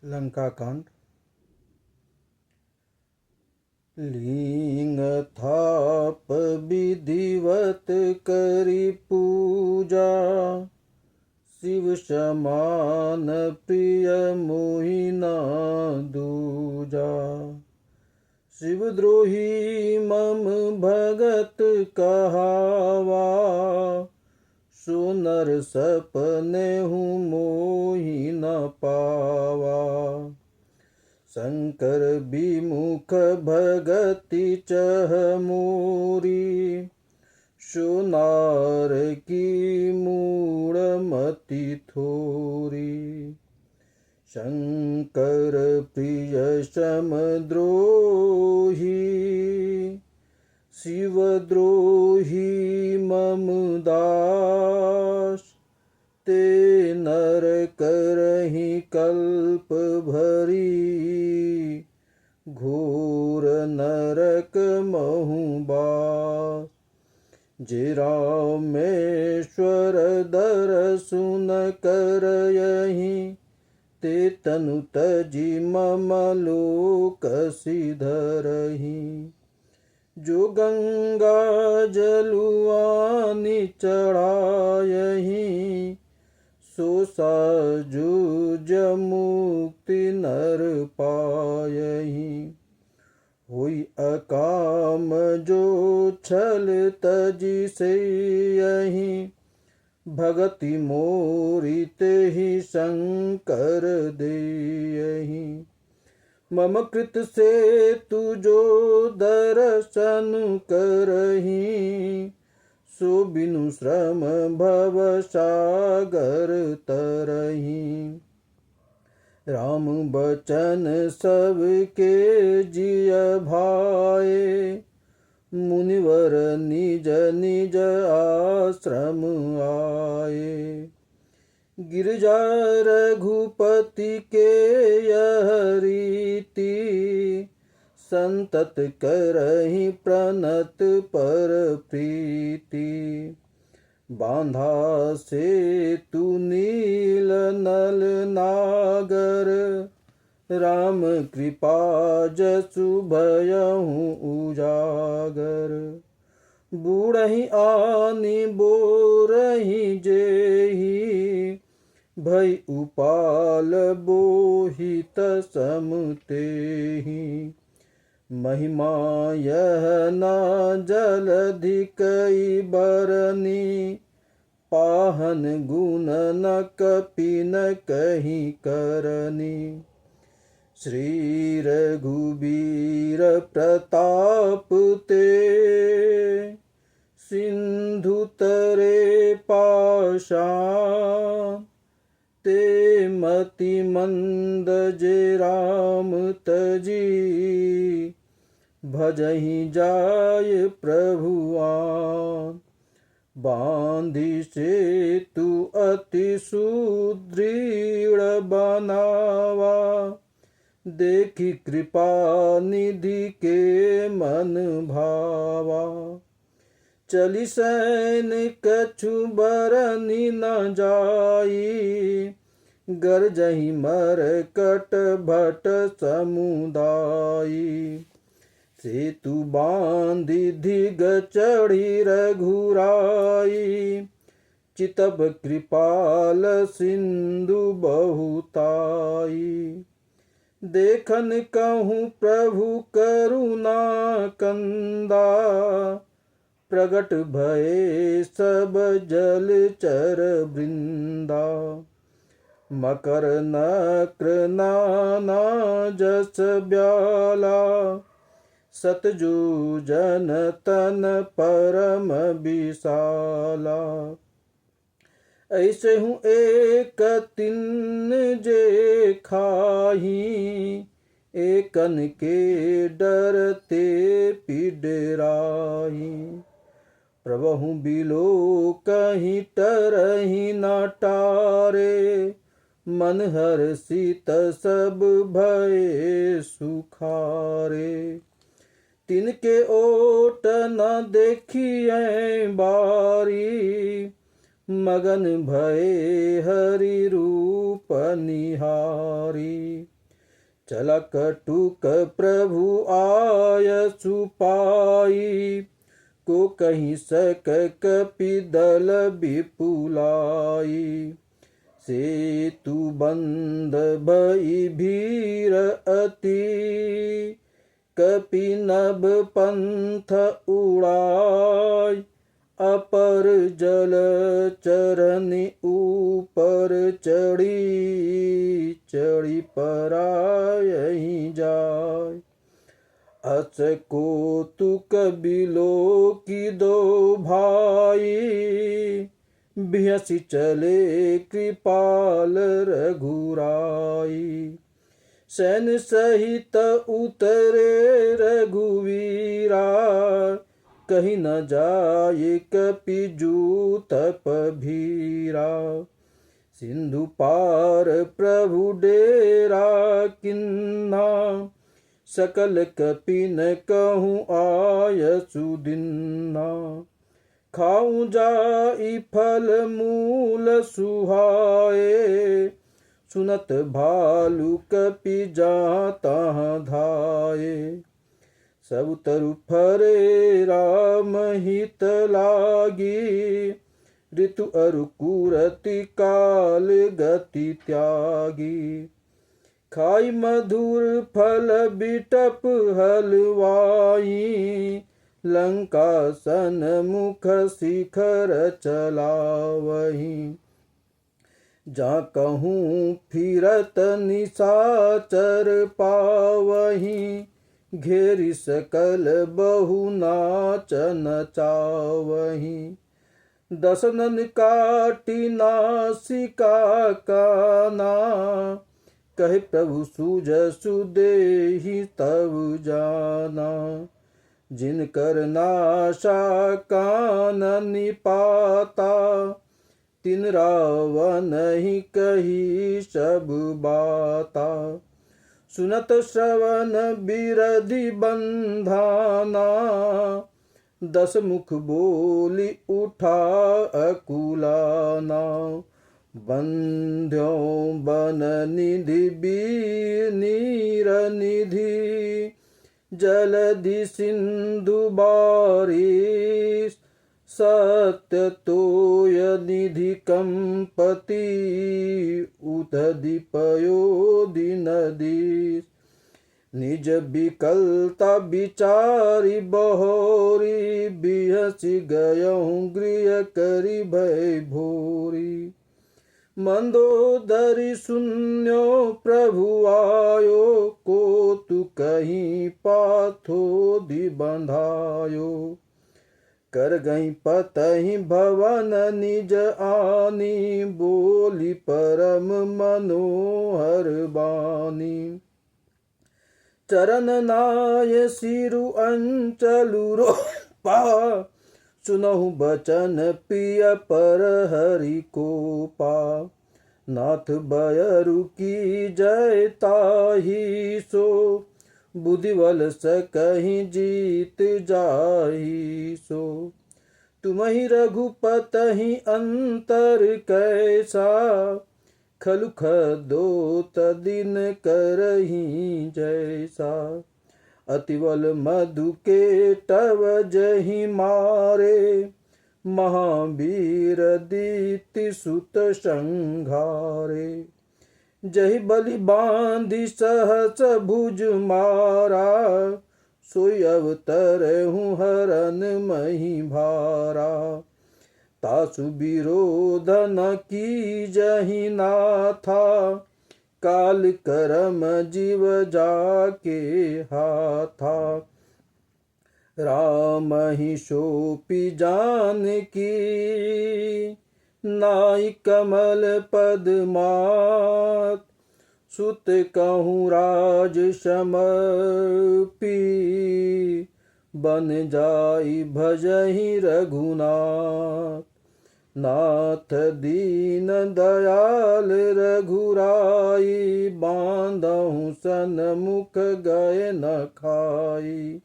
लंका कांड। लिंग थाप विधिवत करी पूजा, शिव समान प्रिय मोहिना दूजा। शिवद्रोही मम भगत कहावा, सो नर सपने हूँ मोहि न पावा। शंकर विमुख भगति चह मोरी, सो नार की मूढ़ मति थोरी। शंकर प्रिय समद्रोही, शिवद्रोही मम दास। ते नर करहि कल्प भरी, घोर नरक महु बास। जे रामेश्वर दर्शन करहि, ते तनु तजि मम लोक सिधरहि। जो गंगा जलुआनि चढ़ायहि, सो साजुज मुक्ति नर पायहि। होई अकाम जो छल तजि सेयहि, भगति मोरी तेहि शंकर देयहि। मम कृत से तुजो दर्शन करहि, सो बिनु श्रम भव सागर तरहि। राम बचन सबके जिय भाए, मुनिवर निज निज आश्रम आए। गिरजा रघुपति के यह रीति, संतत करहि प्रणत पर प्रीति। बांधा सेतु नील नल नागर, राम कृपा जसु भयहु उजागर। बूढ़हि आनि बोरहि जेहि, भय उपाल बोहित सम तेहि। महिमा यह न जलधि कई बरनी, पाहन गुण न कपि न कहीं करनी। श्री रघुबीर प्रताप ते, सिंधु तरे पाषाण। ते मति मंद जे राम तजी, भजहि जाय प्रभुआन। बांधि सेतु अति सुदृढ़ बनावा, देखि कृपा निधि के मन भावा। चली सैन कछु बरनि न जाई, गरजहि मरकट भट समुदायी। सेतु बांधि धिग चढ़ी रघुराई, चितब कृपाल सिंधु बहुताई। देखन कहूँ प्रभु करुणा कंदा, प्रगट भये सब जलचर वृंदा। मकर नक्र नाना जस ब्याला, सतयुजन तन परम विशाला। ऐसे हूँ एक तिन जे खाही, एकन के डरते पिडराही। प्रभु बिलो कहीं टरहि न टारे, मन हर्षित सब भये सुखारे। तिनके ओट न देखिए बारी, मगन भये हरि रूप निहारी। चला कटुक प्रभु आय सुपाई, को कहीं सक कपि दल विपुलाई। सेतु बंद भई भीर अति, कपि नभ पंथ उड़ाय। अपर जल चरनि ऊपर चढ़ी, चढ़ी परायहि जाय। अस कौतुक बिलोकी दो भाई, बिहसी चले कृपाल रघुराई। सैन सहित उतरे रघुवीरा, कहीं न जाए कपि जूतप भीरा। सिंधु पार प्रभु डेरा किन्हा, सकल कपिन कहूँ आय सुदिन्हा। खाऊं जाई फल मूल सुहाए, सुनत भालु कपि जहाँ तहाँ धाये। सब तरु फरे राम हित लागी, ऋतु अरु कुरति काल गति त्यागी। खाई मधुर फल बिटप हलवाई, लंका सन्मुख शिखर चलावहीं। जा कहूँ फिरत निशाचर पावहीं, घेरी सकल बहु नाच नचावहीं। दसनन काटी नासिका काना, कहे प्रभु सूझसु देहि तब जाना। जिनकर नाशा काननि पाता, तिन रावण ही कही सब बाता। सुनत श्रवण बिरधि बंधाना, दस मुख बोली उठा अकुलाना। बंध्यों बन निधि बीर नीर निधि, जलधि सिंधु बारिश। सत्य तोय निधि कंपति, उदधि पयोधि नदीश। निज विकलता विचारी बहोरी, बिहसी गयहूँ गृह करी भय भोरी। मंदोदरी शून्यो प्रभु आयो, को तु कहीं पाथोधि बंधायो। कर गई पतहि भवन निज आनी, बोली परम मनोहर बानी। चरण नाय सिरु अंचलु रोपा, सुनहु बचन पिय पर हरि को पा। नाथ बयरु की जय ताहि सो, बुद्धिबल सकहि जीत जाहि सो। तुमहि रघुपतहि अंतर कैसा, खलुख दो तदिन करहि जैसा। अतिबल मधु के टव जहि मारे, महावीर दीति सुत संघारे। जहि बलि बांधि सहस भुज मारा, सोई अवतरहु हरन मही भारा। तासु विरोध न कीजहि नाथा, काल करम जीव जाके हाथा। राम ही सोपी जानकी, नाई कमल पद मात। सुत कहूँ राज समर्पी, बन जाई भजहि रघुनाथ। नाथ दीन दयाल रघुराई, बांधहु सन्मुख गए न खाई।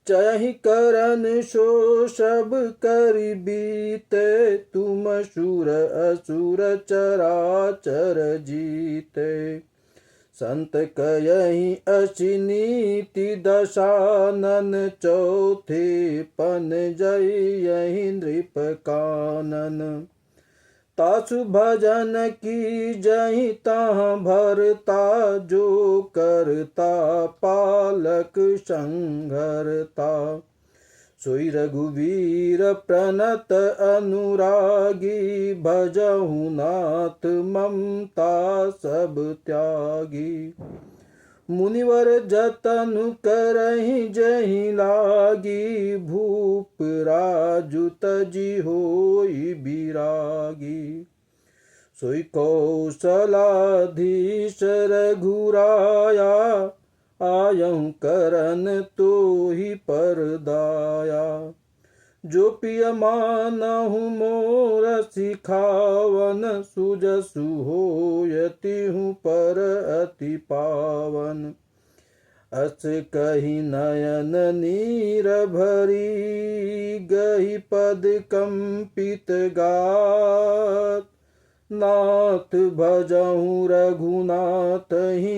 चहि करन सो सब कर बीते, तुम सुर असुर चराचर जीते। संत कयहि असी नीति दशानन, चौथे पन जयहि नृप कानन। तासु भजन की जहि तहाँ भरता, जो करता पालक संघरता। सोई रघुवीर प्रणत अनुरागी, भजहु नाथ ममता सब त्यागी। मुनिवर जतन करहि जहि लागी, भूप राजु तजि होई बिरागी। सोई कौशलाधीश रघुराया, आयहु करन तोहि पर दाया। जो पिय मानहु मोर सिखावन, सुजसु होयतिहु पर अति पावन। अस कहि नयन नीर भरी, गहि पद कंपित गात। नाथ भजहु रघुनाथहि,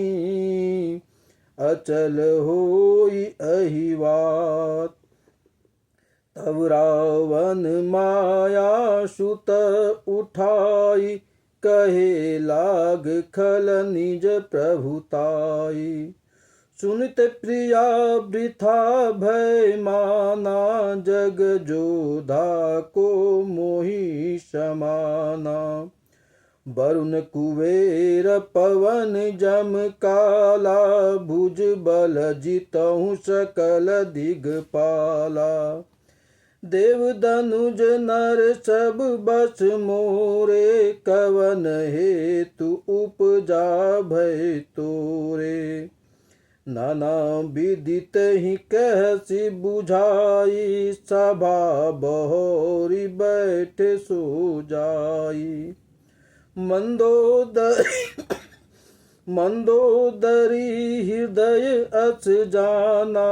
अचल होई अहिवात। तब रावण माया सुत उठाई, कहे लाग खल निज प्रभुताई। सुनत प्रिया वृथा भय माना, जग जोधा को मोहि समाना। वरुण कुबेर पवन जम काला, भुज बल जितहु सकल दिगपाला। देव दनुज नर सब बस मोरे, कवन हेतु उपजा भय तोरे। नाना विदित ही कहसी बुझाई, सभा बहोरी बैठ सो जाई। मंदोदरी हृदय अस जाना,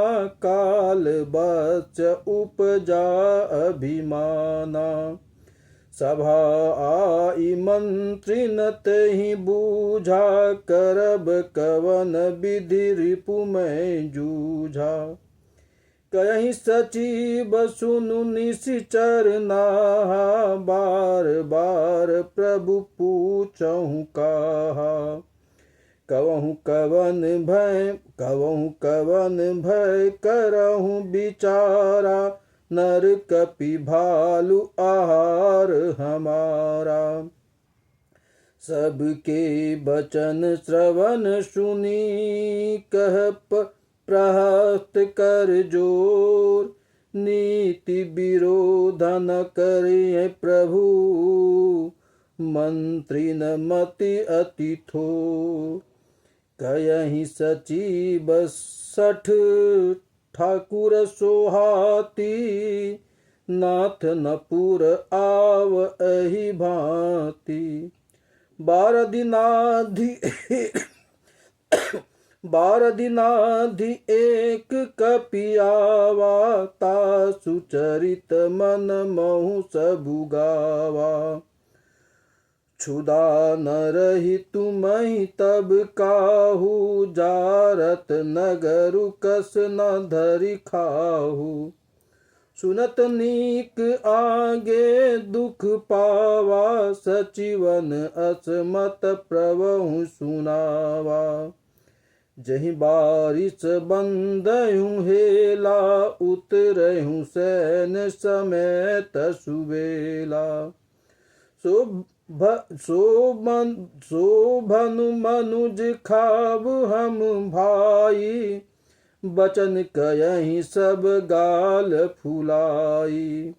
काल बच उपजा अभिमाना। सभा आई मंत्री न तहि बूझा, करब कवन विधि रिपु मैं जूझा। कहीं सचिव सुनु निश्चर नाहा, बार बार प्रभु पूछहु काहा। कवहु कवन भय करहु बिचारा, नर कपि भालु आहार हमारा। सबके बचन श्रवण सुनी, कह प्रहस्त कर जोर। नीति विरोध न करिए प्रभु, मंत्री न मति अति थोर। कयहि सचिव सठ ठाकुर सोहाती, नाथ न पुर आव अहि भांति। 12 दिनाधि एक कपियावा, तासु चरित मन महु सबु गावा। क्षुधा न रही तुमहि तब काहू, जारत नगरु कस न धरि खाहू। सुनत नीक आगे दुख पावा, सचिवन असमत प्रभु सुनावा। जहि बारिश बंदहु हेला, उतरहु सैन समेत सुबेला। शोभनु मनुज खाब हम भाई, बचन कयहि सब गाल फुलाई।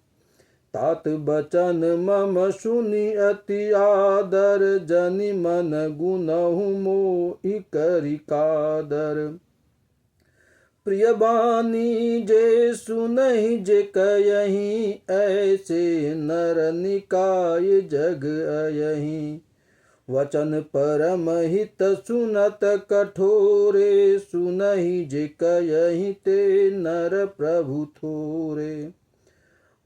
तात बचन मम सुनि अति आदर, जनि मन गुनहु मोहि करि कादर। प्रिय बानी जे सुनहि जे कयहि, ऐसे नर निकाय जग अयहि। वचन परम हित सुनत कठोरे, सुनहि जे कयहि ते नर प्रभु थोरे।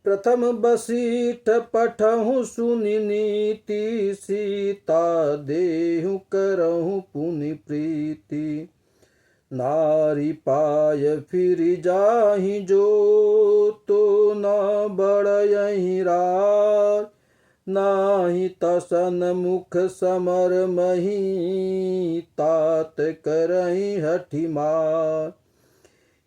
प्रथम बसीठ पठहु सुनि नीति, सीता देहु करहु पुनि प्रीति। नारी पाय फिर जाहि जो, तो न बढ़यहि रार। नाही तसन मुख समर मही, तात करहि हठि मार।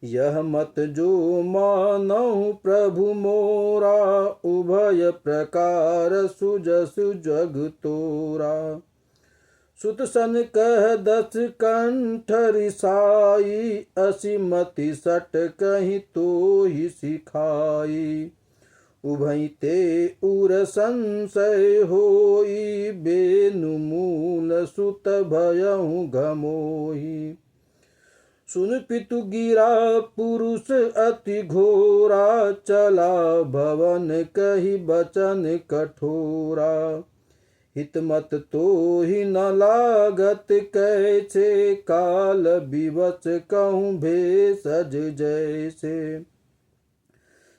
यह मत जो मानहु प्रभु मोरा, उभय प्रकार सुजसु जग तोरा। सुत सन कह दस कंठ रिसाई, असिमति सट कहीं तो ही सिखाई। उभई ते उर संशय होई, बेनु मूल सुत भयहु घमोही। सुन पितु गिरा पुरुष अति घोरा, चला भवन कही बचन कठोरा। हित मत तो ही न लागत कैसे, काल विवश कहूँ भेषज जैसे।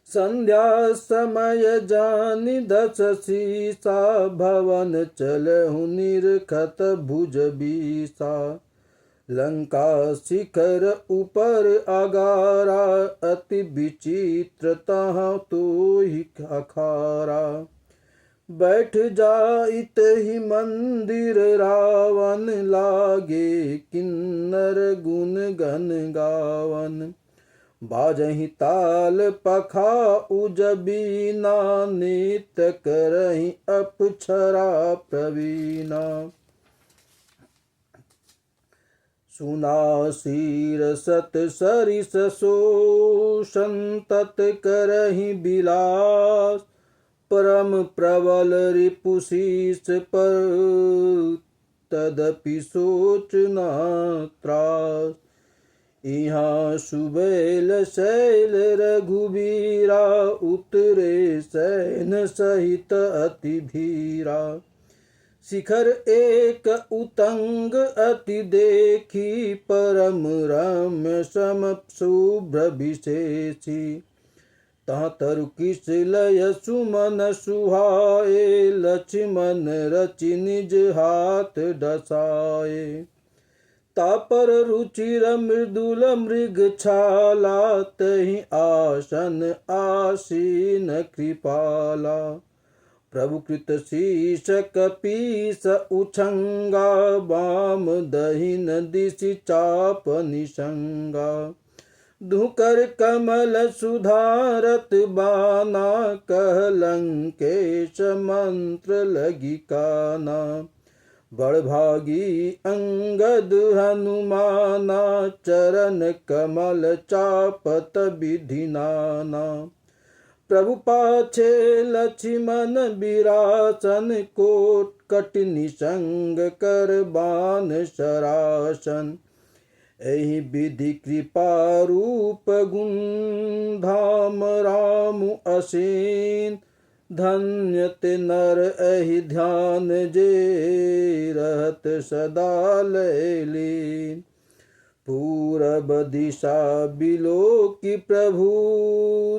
संध्या समय जानि दस सीसा, भवन चलहु निरखत भुज बीसा। लंका शिखर ऊपर अगारा, अति विचित्र तहाँ तो ही अखारा। बैठ जाइत ही मंदिर रावण, लागे किन्नर गुण गन गावन। बाजहि ताल पखा उजबीना, नित्य करहि अपक्षरा प्रवीणा। सुना शीर सत सरिस शोषण, तत् करहि बिलास। परम प्रबल रिपुशीष पर, तदपि सोच न त्रास। यहाँ सुबेल शैल रघुबीरा, उतरे सैन सहित अति धीरा। शिखर एक उतंग अति देखी, परम रम्य सम शुभ्र विशेषी। तहाँ तरु किस लय सुमन सुहाए, लक्ष्मण रचि निज हाथ डसाए। तापर रुचिर मृदुल मृग छाला, तहि आसन आसीन कृपाला। प्रभु कृत शीश कपीस उछंगा, बाम दहिन दिशि चाप निशंगा। धुकर कमल सुधारत बाना, कह लंकेश मंत्र लगी काना। बड़भागी अंगद हनुमाना, चरण कमल चापत विधि नाना। प्रभु पाछे लक्ष्मण विरासन, कोट कट निसंग कर बान सरासन। एहि विधि कृपा रूप गुण, धाम राम असीन। धन्य ते नर एहि ध्यान जे, रहत सदा लय लीन। पूरब दिशा बिलोकी प्रभु,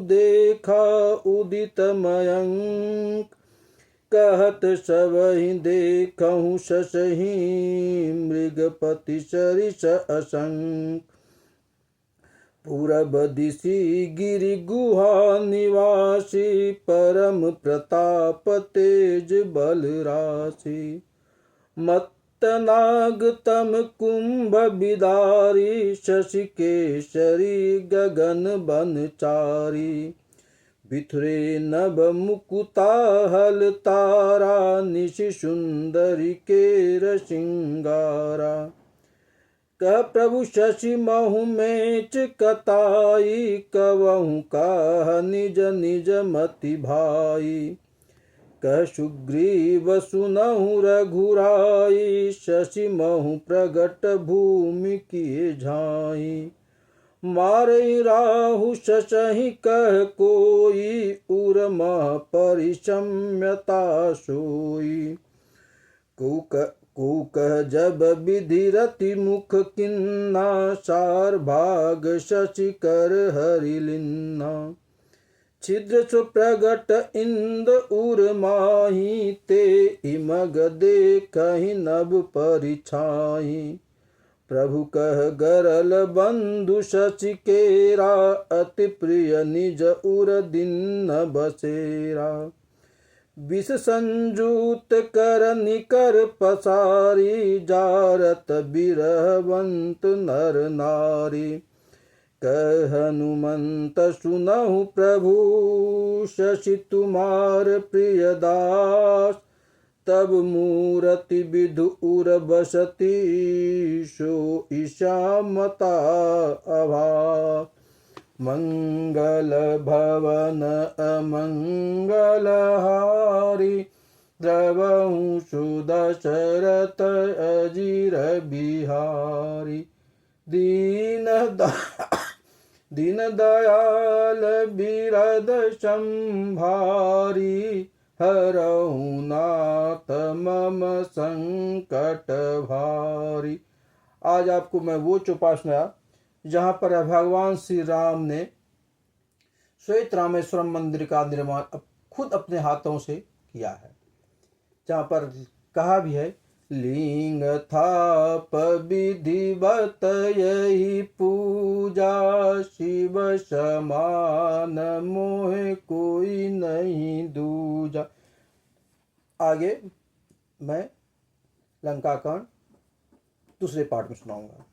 देखा उदित मयंक। कहत सबहि देखहु शशहि, मृगपति सरिस असंक। पूरब दिशि गिरि गुहा निवासी, परम प्रताप तेज बल राशि। मत्तनाग तम कुंभ बिदारी, शशि केशरी गगन बनचारी। बिथुरे नभ मुकुता हल तारा, निशि सुंदरी केर सिंगारा। कह प्रभु शशि महु मेच कताई, कवहु कह निज निज मति भाई। कह सुग्रीव सुनहु रघुराई, शशि महु प्रगट भूमि किए झाई। मारई राहु शशहि कह कोई, उर मह परिशम्यता सोई। को कह जब विधि रति मुख किन्ना, सार भाग शशि कर हरि लिन्ना। छिद्र सु प्रगट इंद उर माही, ते इमग देखहि नभ परिछाई। प्रभु कह गरल बंधु शशि केरा, अति प्रिय निज उर दिन बसेरा। विष संजूत कर निकर पसारी, जारत बिरहवंत नर नारी। कह हनुमंत सुनहु प्रभु, शशि तुम्हार प्रिय दास। तब मूरति विधु उर बसती, सो ईशामता अभा। मंगल भवन अमंगल हारी, द्रवहु सुदशरथ अजीर बिहारी। दीन दयाल बिरद संभारी, हरहु नाथ मम संकट भारी। आज आपको मैं वो चौपाई सुनाया जहाँ पर भगवान श्री राम ने श्वेत रामेश्वरम मंदिर का निर्माण खुद अपने हाथों से किया है, जहाँ पर कहा भी है, लिंग थाप विधिवत यही पूजा, शिव समान मोह कोई नहीं दूजा। आगे मैं लंका कांड दूसरे पार्ट में सुनाऊंगा।